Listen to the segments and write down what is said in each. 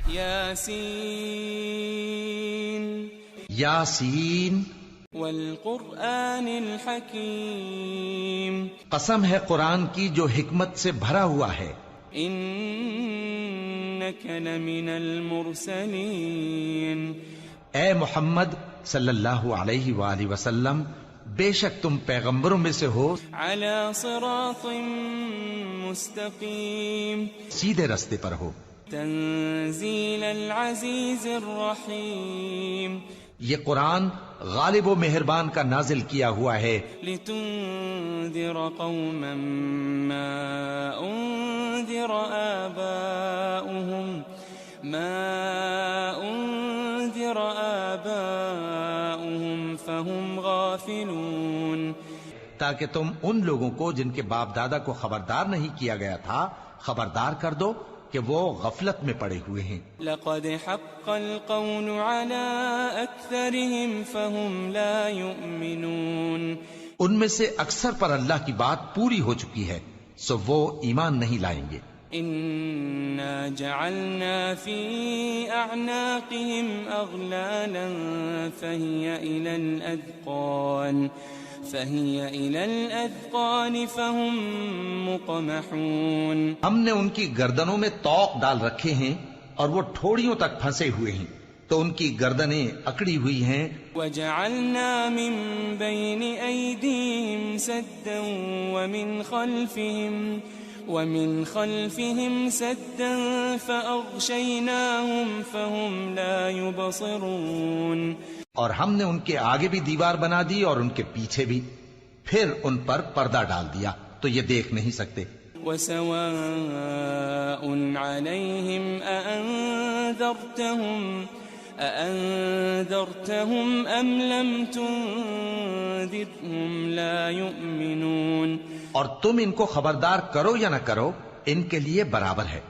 یاسین یاسین والقرآن الحکیم، قسم ہے قرآن کی جو حکمت سے بھرا ہوا ہے، انک لمن المرسلین، اے محمد صلی اللہ علیہ وآلہ وسلم بے شک تم پیغمبروں میں سے ہو، علی صراط مستقیم، سیدھے رستے پر ہو۔ تنزیل العزیز الرحیم، یہ قرآن غالب و مہربان کا نازل کیا ہوا ہے، لتنذر قوما ما انذر آباؤهم فهم غافلون، تاکہ تم ان لوگوں کو جن کے باپ دادا کو خبردار نہیں کیا گیا تھا خبردار کر دو کہ وہ غفلت میں پڑے ہوئے ہیں۔ لقد حق القول على اکثرهم فهم لا يؤمنون، ان میں سے اکثر پر اللہ کی بات پوری ہو چکی ہے سو وہ ایمان نہیں لائیں گے۔ انا جعلنا في اعناقهم اغلالا فهي الى الاذقان فهم مقمحون، ہم نے ان کی گردنوں میں طوق ڈال رکھے ہیں اور وہ ٹھوڑیوں تک پھنسے ہوئے ہیں تو ان کی گردنیں اکڑی ہوئی ہیں۔ وجعلنا من بين ايديهم سدا ومن خلفهم سدا فأغشيناهم فهم لا يبصرون، اور ہم نے ان کے آگے بھی دیوار بنا دی اور ان کے پیچھے بھی، پھر ان پر پردہ ڈال دیا تو یہ دیکھ نہیں سکتے۔ وسواء عليهم أأنذرتهم أم لم تنذرهم لا يؤمنون، اور تم ان کو خبردار کرو یا نہ کرو ان کے لیے برابر ہے،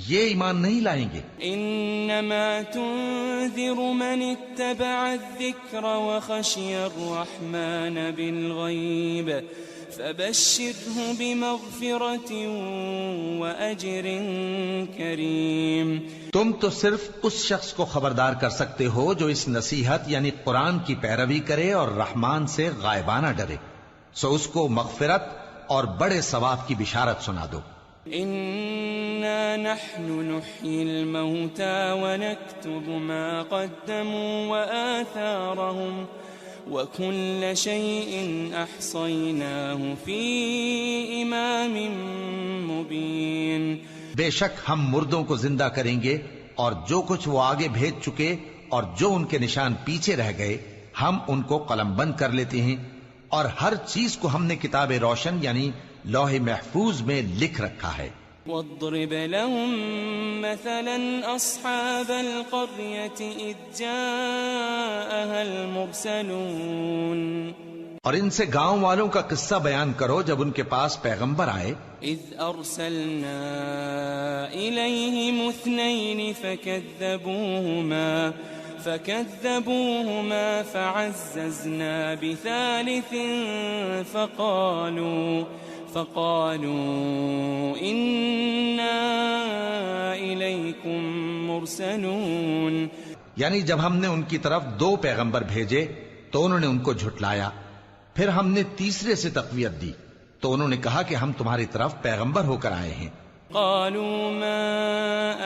یہ ایمان نہیں لائیں گے۔ انما تنذر من اتبع الذکر وخشی الرحمن بالغیب فبشره بمغفرة وأجر کریم، تم تو صرف اس شخص کو خبردار کر سکتے ہو جو اس نصیحت یعنی قرآن کی پیروی کرے اور رحمان سے غائبانہ ڈرے، سو اس کو مغفرت اور بڑے ثواب کی بشارت سنا دو۔ انا نحن نحيي الموتى ونكتب ما قدموا وآثارهم وكل شيء احصيناه في امام مبين، بے شک ہم مردوں کو زندہ کریں گے اور جو کچھ وہ آگے بھیج چکے اور جو ان کے نشان پیچھے رہ گئے ہم ان کو قلم بند کر لیتے ہیں، اور ہر چیز کو ہم نے کتاب روشن یعنی لوح محفوظ میں لکھ رکھا ہے۔ واضرب لهم مثلا اصحاب القرية اذ جاءها المرسلون، اور ان سے گاؤں والوں کا قصہ بیان کرو جب ان کے پاس پیغمبر آئے۔ اذ ارسلنا الیہم اثنین فكذبوهما فعززنا بثالث فقالوا إنا إليكم مرسلون، یعنی جب ہم نے ان کی طرف 2 پیغمبر بھیجے تو انہوں نے ان کو جھٹلایا، پھر ہم نے تیسرے سے تقویت دی تو انہوں نے کہا کہ ہم تمہاری طرف پیغمبر ہو کر آئے ہیں۔ قالوا ما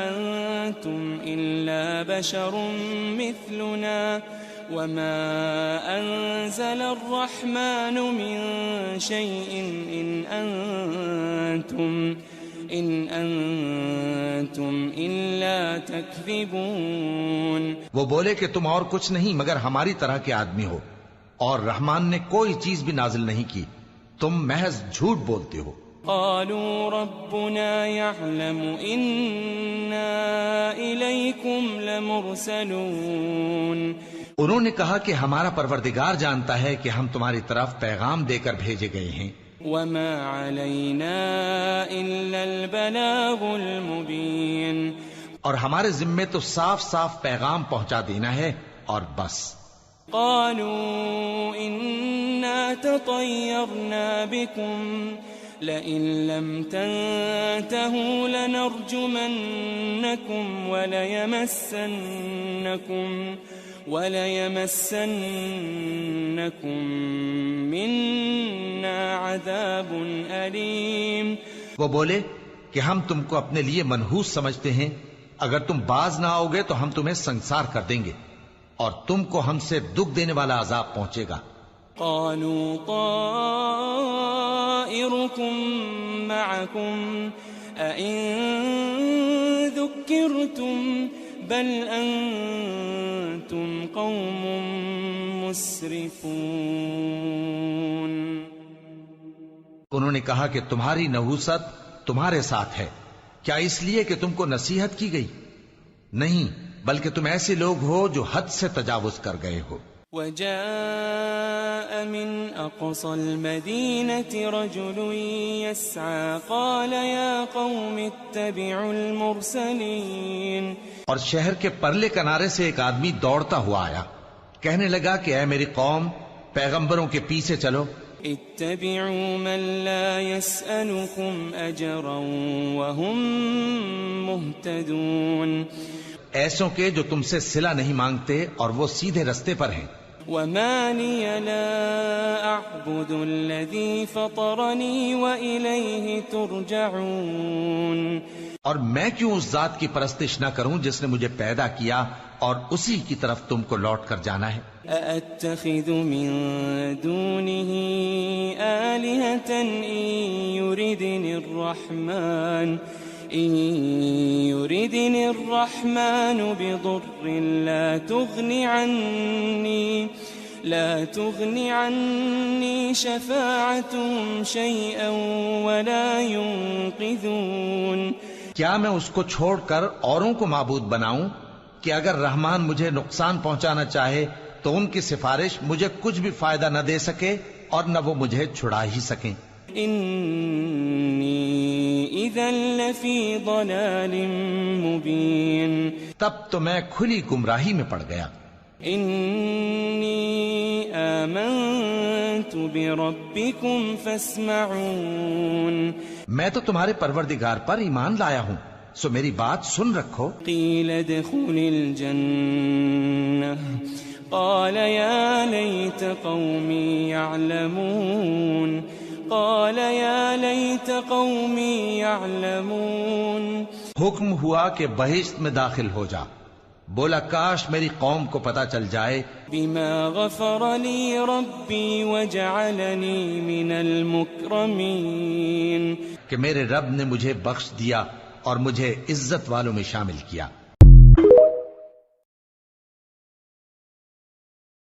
أنتم إلا بشر مثلنا وما أنزل الرحمن من شيء إن أنتم إلا تكذبون، وہ بولے کہ تم اور کچھ نہیں مگر ہماری طرح کے آدمی ہو، اور رحمان نے کوئی چیز بھی نازل نہیں کی، تم محض جھوٹ بولتے ہو۔ قالوا ربنا يعلم إنا إليكم لمرسلون، انہوں نے کہا کہ ہمارا پروردگار جانتا ہے کہ ہم تمہاری طرف پیغام دے کر بھیجے گئے ہیں۔ وما علينا إلا البلاغ المبين، اور ہمارے ذمے تو صاف صاف پیغام پہنچا دینا ہے اور بس۔ قالوا إنا تطيرنا بكم لئن لم تنتهوا لنرجمنكم وليمسنكم منا عذاب أليم. وہ بولے کہ ہم تم کو اپنے لیے منحوس سمجھتے ہیں، اگر تم باز نہ آؤ گے تو ہم تمہیں سنسار کر دیں گے اور تم کو ہم سے دکھ دینے والا عذاب پہنچے گا. قالوا طائركم معكم أئن ذكرتم بل أنتم قوم مسرفون. انہوں نے کہا کہ تمہاری نحوست تمہارے ساتھ ہے، کیا اس لیے کہ تم کو نصیحت کی گئی؟ نہیں، بلکہ تم ایسے لوگ ہو جو حد سے تجاوز کر گئے ہو. وجاء من أقصى المدينة رجل يسعى قال يا قوم اتبعوا المرسلين. اور شہر کے پرلے کنارے سے ایک آدمی دوڑتا ہوا آیا، کہنے لگا کہ اے میری قوم، پیغمبروں کے پیچھے چلو. اتبعوا من لا يسألكم أجرا وهم مهتدون. ایسوں کے جو تم سے صلہ نہیں مانگتے اور وہ سیدھے رستے پر ہیں. وما لي لا أعبد الذي فطرني وإليه ترجعون. اور میں کیوں اس ذات کی پرستش نہ کروں جس نے مجھے پیدا کیا اور اسی کی طرف تم کو لوٹ کر جانا ہے. أأتخذ من دونه آلهة إن يردني الرحمن بضر لا تغني عني شفاعتهم شيئا ولا ينقذون. کیا میں اس کو چھوڑ کر اوروں کو معبود بناؤں کہ اگر رحمان مجھے نقصان پہنچانا چاہے تو ان کی سفارش مجھے کچھ بھی فائدہ نہ دے سکے اور نہ وہ مجھے چھڑا ہی سکیں. انی اذا لفی ضلال مبین. تب تو میں کھلی گمراہی میں پڑ گیا. انی آمنت بربکم فاسمعون. میں تو تمہارے پروردگار پر ایمان لایا ہوں، سو میری بات سن رکھو. قیل ادخل الجنہ قال يا ليت قومي يعلمون. حکم ہوا کہ بہشت میں داخل ہو جا. بولا کاش میری قوم کو پتا چل جائے. بما غفر لي ربي وجعلني من المكرمين. کہ میرے رب نے مجھے بخش دیا اور مجھے عزت والوں میں شامل کیا.